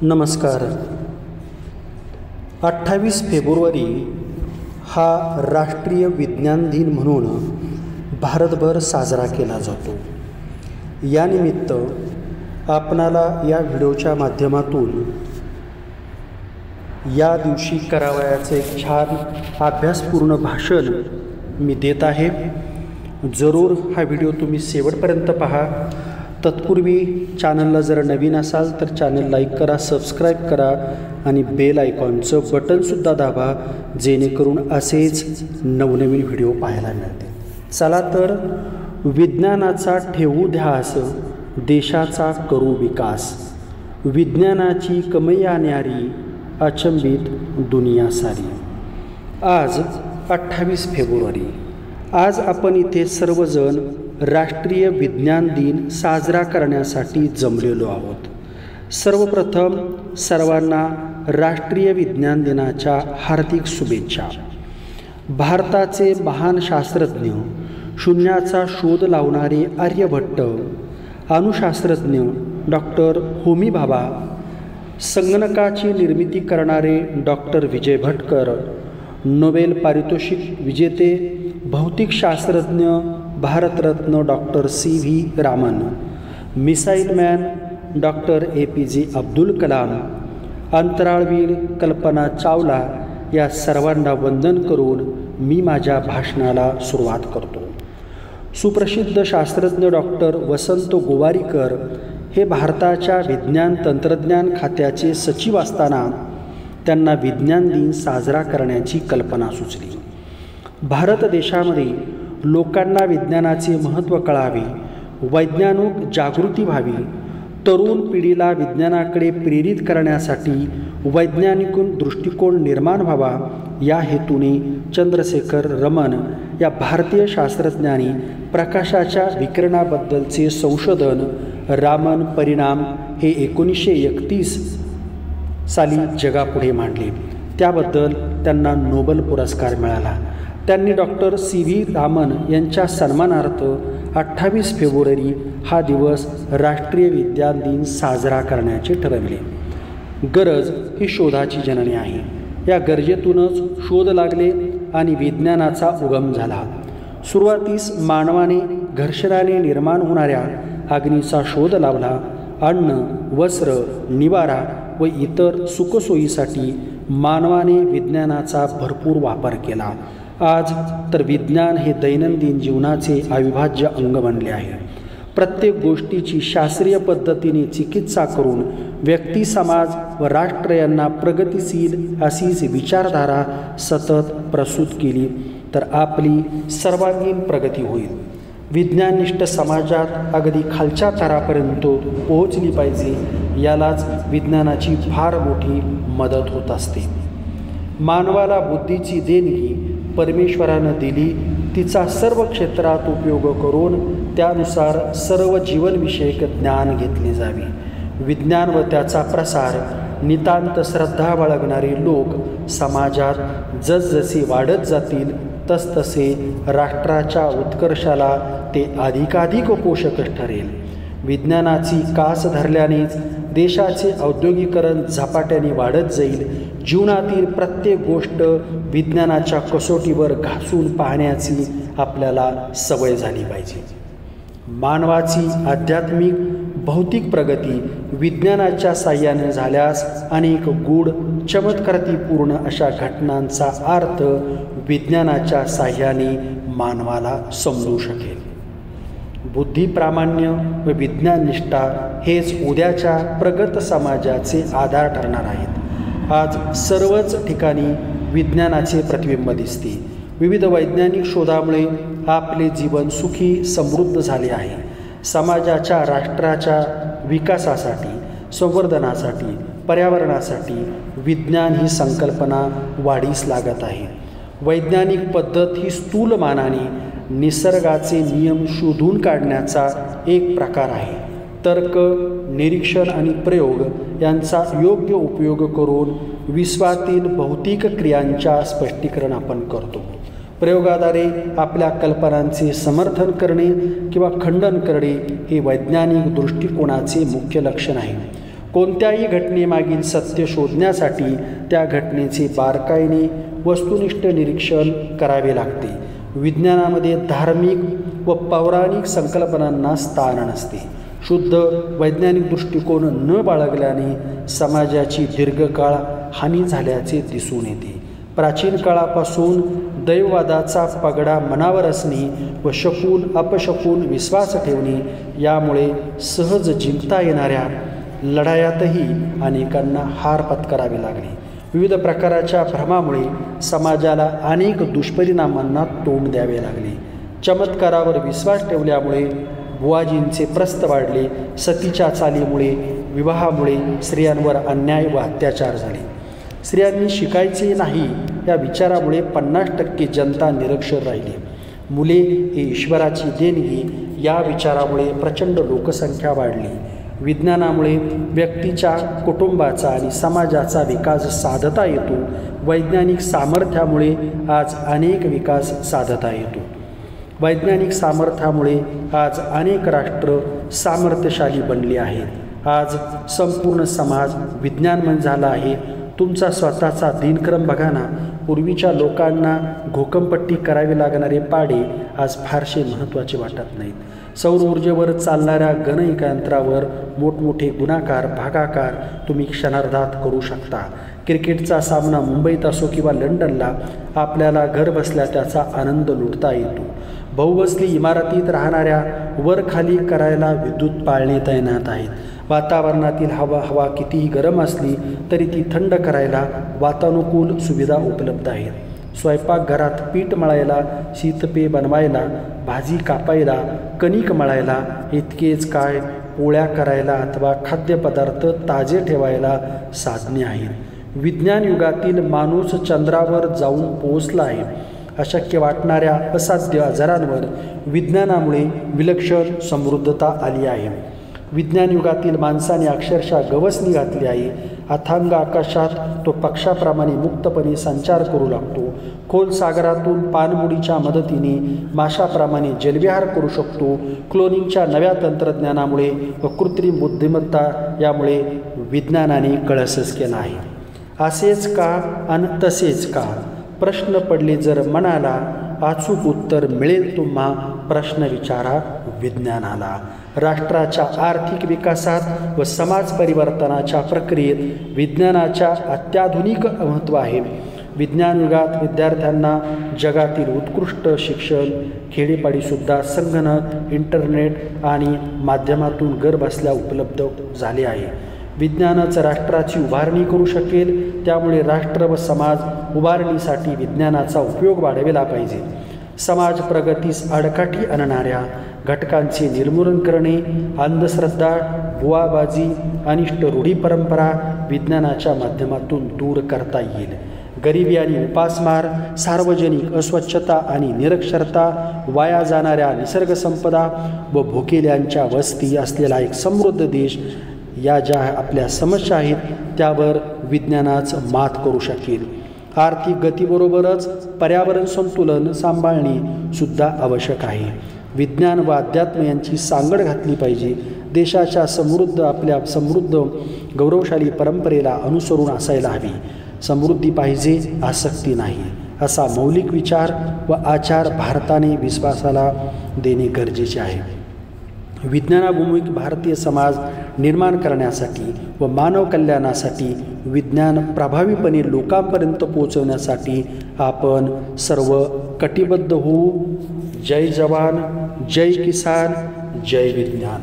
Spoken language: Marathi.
नमस्कार. 28 फेब्रुवारी हा राष्ट्रीय विज्ञान दिन म्हणून भारतभर साजरा केला जातो. यानिमित्त आपणाला या व्हिडिओच्या माध्यमातून या दिवशी करावयाचे एक छान अभ्यासपूर्ण भाषण मी देत आहे. जरूर हा व्हिडिओ तुम्ही शेवटपर्यंत पहा. तत्पूर्वी चॅनलला जर नवीन असाल तर चॅनल लाईक करा, सबस्क्राईब करा आणि बेल आयकॉनचं बटनसुद्धा दाबा, जेणेकरून असेच नवनवीन व्हिडिओ पाहायला मिळतील. चला तर, विज्ञानाचा ठेवू ध्यास, देशाचा करू विकास, विज्ञानाची कमया न्यारी, अचंबित दुनिया सारी. आज 28 फेब्रुवारी. आज आपण इथे सर्वजण राष्ट्रीय विज्ञान दिन साजरा करण्यासाठी जमलेलो आहोत. सर्वप्रथम सर्वांना राष्ट्रीय विज्ञान दिनाच्या हार्दिक शुभेच्छा. भारताचे महान शास्त्रज्ञ, शून्याचा शोध लावणारे आर्यभट्ट, अणुशास्त्रज्ञ डॉक्टर होमी भाभा, संगणकाची निर्मिती करणारे डॉक्टर विजय भटकर, नोबेल पारितोषिक विजेते भौतिकशास्त्रज्ञ Bharat Ratna doctor C.V. Raman, missile man doctor APJ Abdul Kalam, अंतराळवीर कल्पना चावला या सर्वांना वंदन करून मी माझ्या भाषणाला सुरुवात करतो. सुप्रसिद्ध शास्त्रज्ञ डॉक्टर वसंत गोवारीकर हे भारताच्या विज्ञान तंत्रज्ञान खात्याचे सचिव असताना त्यांना विज्ञान दिन साजरा करण्याची कल्पना सुचली. भारत देशामध्ये लोकांना विज्ञानाचे महत्त्व कळावे, वैज्ञानिक जागृती व्हावी, तरुण पिढीला विज्ञानाकडे प्रेरित करण्यासाठी वैज्ञानिक दृष्टिकोन निर्माण व्हावा, या हेतूने चंद्रशेखर रमन या भारतीय शास्त्रज्ञांनी प्रकाशाच्या विकिरणाबद्दलचे संशोधन रामन परिणाम हे 1931 साली जगापुढे मांडले. त्याबद्दल त्यांना नोबेल पुरस्कार मिळाला. त्यांनी डॉक्टर C.V. रामन यांच्या सन्मानार्थ 28 फेब्रुवारी हा दिवस राष्ट्रीय विज्ञान दिन साजरा करण्याचे ठरवले. गरज ही शोधाची जननी आहे. या गरजेतूनच शोध लागले आणि विज्ञानाचा उगम झाला. सुरुवातीस मानवाने घर्षणाने निर्माण होणाऱ्या अग्नीचा शोध लावला. अन्न, वस्त्र, निवारा व इतर सुखसोयीसाठी मानवाने विज्ञानाचा भरपूर वापर केला. आज तर विज्ञान हे दैनंदिन जीवनाचे अविभाज्य अंग बनले आहे. प्रत्येक गोष्टीची शास्त्रीय पद्धतीने चिकित्सा करून व्यक्ती, समाज व राष्ट्र यांना प्रगतिशील अशीच विचारधारा सतत प्रस्तुत केली तर आपली सर्वांगीण प्रगती होईल. विज्ञाननिष्ठ समाजात अगदी खालच्या थरापर्यंत पोहोचली पाहिजे, यालाच विज्ञानाची फार मोठी मदत होत असते. मानवाला बुद्धीची देणगी परमेश्वरानं दिली. तिचा सर्व क्षेत्रात उपयोग करून त्यानुसार सर्व जीवनविषयक ज्ञान घेतले जावे. विज्ञान व त्याचा प्रसार नितांत श्रद्धा बाळगणारे लोक समाजात जसजसे वाढत जातील तसतसे राष्ट्राच्या उत्कर्षाला ते अधिकाधिक पोषक ठरेल. विज्ञानाची कास धरल्यानेच देशाचे औद्योगिकरण झपाट्याने वाढत जाईल. जीवनातील प्रत्येक गोष्ट विज्ञानाच्या कसोटीवर घासून पाहण्याची आपल्याला सवय झाली पाहिजे. मानवाची आध्यात्मिक भौतिक प्रगती विज्ञानाच्या साह्याने झाल्यास अनेक गूढ चमत्कारिपूर्ण अशा घटनांचा अर्थ विज्ञानाच्या साह्याने मानवाला समजू शकेल. बुद्धिप्रामाण्य व विज्ञाननिष्ठा हेच उद्याच्या प्रगत समाजाचे आधार ठरणार आहेत. आज सर्वच ठिकाणी विज्ञानाचे प्रतिबिंब दिसते. विविध वैज्ञानिक शोधामुळे आपले जीवन सुखी समृद्ध झाले आहे. समाजाच्या, राष्ट्राच्या विकासासाठी, संवर्धनासाठी, पर्यावरणासाठी विज्ञान ही संकल्पना वाढीस लागत आहे. वैज्ञानिक पद्धत ही स्थूल मानाने निसर्गाचे नियम शोधून काढण्याचा एक प्रकार आहे. तर्क, निरीक्षण आणि प्रयोग यांचा योग्य उपयोग करून विश्वातील भौतिक क्रियांच्या स्पष्टीकरण आपण करतो. प्रयोगाद्वारे आपल्या कल्पनांचे समर्थन करणे किंवा खंडन करणे हे वैज्ञानिक दृष्टिकोनाचे मुख्य लक्षण आहे. कोणत्याही घटनेमागील सत्य शोधण्यासाठी त्या घटनेचे बारकाईने वस्तुनिष्ठ निरीक्षण करावे लागते. विज्ञानामध्ये धार्मिक व पौराणिक संकल्पनांना स्थान नसते. शुद्ध वैज्ञानिक दृष्टिकोन न बाळगल्याने समाजाची दीर्घकाळ हानी झाल्याचे दिसून येते. प्राचीन काळापासून दैववादाचा पगडा मनावर असणे व शकून अपशकून विश्वास ठेवणे यामुळे सहज जिंकता येणाऱ्या लढायातही अनेकांना हार पत्करावी लागली. विविध प्रकारच्या भ्रमामुळे समाजाला अनेक दुष्परिणामांना तोंड द्यावे लागले. चमत्कारावर विश्वास ठेवल्यामुळे बुवाजींचे प्रस्थ वाढले. सतीच्या चालीमुळे विवाहामुळे स्त्रियांवर अन्याय व अत्याचार झाले. स्त्रियांनी शिकायचे नाही या विचारामुळे 50% जनता निरक्षर राहिली. मुले ही ईश्वराची देणगी या विचारामुळे प्रचंड लोकसंख्या वाढली. विज्ञानामुळे व्यक्तीच्या कुटुंबाचा आणि समाजाचा विकास साधता येतो. वैज्ञानिक सामर्थ्यामुळे आज अनेक विकास साधता येतो. वैज्ञानिक सामर्थ्यामुळे आज अनेक राष्ट्र सामर्थ्यशाली बनली आहेत. आज संपूर्ण समाज विज्ञानमय झाला आहे. तुमचा स्वतःचा दिनक्रम बघा ना. पूर्वीच्या लोकांना घोकंपट्टी करावी लागणारे पाडे आज फारसे महत्त्वाचे वाटत नाहीत. सौर ऊर्जेवर चालणाऱ्या गणकयंत्रावर मोठमोठे गुणाकार भागाकार तुम्ही क्षणार्धात करू शकता. क्रिकेटचा सामना मुंबईत असो किंवा लंडनला आपल्याला घर बसल्या त्याचा आनंद लुटता येतो. बहुमजली इमारतीत राहणाऱ्या वर खाली करायला विद्युत पाळणे तैनात आहेत. वातावरणातील हवा कितीही गरम असली तरी ती थंड करायला वातानुकूल सुविधा उपलब्ध आहेत. स्वयंपाकघरात पीठ मळायला, शीतपेय बनवायला, भाजी कापायला, कणिक मळायला, इतकेच काय पोळ्या करायला अथवा खाद्यपदार्थ ताजे ठेवायला साधने आहेत. विज्ञान युगातील माणूस चंद्रावर जाऊन पोहोचला आहे. अशक्य वाटणाऱ्या असाध्य आजारांवर विज्ञानामुळे विलक्षण समृद्धता आली आहे. विज्ञान युगातील माणसाने अक्षरशः गवसणी घातली आहे. अथांग आकाशात तो पक्षाप्रमाणे मुक्तपणे संचार करू लागतो. खोल सागरातून पाणबुडीच्या मदतीने माशाप्रमाणे जलविहार करू शकतो. क्लोनिंगच्या नव्या तंत्रज्ञानामुळे व कृत्रिम बुद्धिमत्ता यामुळे विज्ञानाने कळसच केला आहे. असेच का आणि तसेच का प्रश्न पडले जर मनाला, अचूक उत्तर मिळेल तुम्हा. प्रश्न विचारा विज्ञानाला. राष्ट्राच्या आर्थिक विकासात व समाज परिवर्तनाच्या प्रक्रियेत विज्ञानाच्या अत्याधुनिक महत्त्व आहे. विज्ञान युगात विद्यार्थ्यांना जगातील उत्कृष्ट शिक्षण खेडेपाडीसुद्धा संगणक, इंटरनेट आणि माध्यमातून घर बसल्या उपलब्ध झाले आहे. विज्ञानच राष्ट्राची उभारणी करू शकेल. त्यामुळे राष्ट्र व समाज उभारणीसाठी विज्ञानाचा उपयोग वाढविला पाहिजे. समाज प्रगतीस आडकाठी आणणाऱ्या घटकांचे निर्मूलन करणे, अंधश्रद्धा, बुवाबाजी, अनिष्ट रूढी परंपरा विज्ञानाच्या माध्यमातून दूर करता येईल. गरिबी आणि उपासमार, सार्वजनिक अस्वच्छता आणि निरक्षरता, वाया जाणाऱ्या निसर्गसंपदा व भुकेल्यांच्या वस्ती असलेला एक समृद्ध देश या ज्या आपल्या समस्या आहेत त्यावर विज्ञानाच मात करू शकेल. आर्थिक गतीबरोबरच पर्यावरण संतुलन सांभाळणे सुद्धा आवश्यक आहे. विज्ञान व अध्यात्म यांची सांगड घातली पाहिजे. देशाच्या आपल्या समृद्ध गौरवशाली परंपरेला अनुसरून असायला हवी. समृद्धी पाहिजे, आसक्ती नाही, असा मौलिक विचार व आचार भारताने विश्वासाला देणे गरजेचे आहे. विज्ञानाभिमुख भारतीय समाज निर्माण करण्यासाठी व मानव कल्याणासाठी विज्ञान प्रभावीपणे लोकांपर्यंत पोहोचवण्यासाठी आपण सर्व कटिबद्ध होऊ. जय जवान, जय किसान, जय विज्ञान.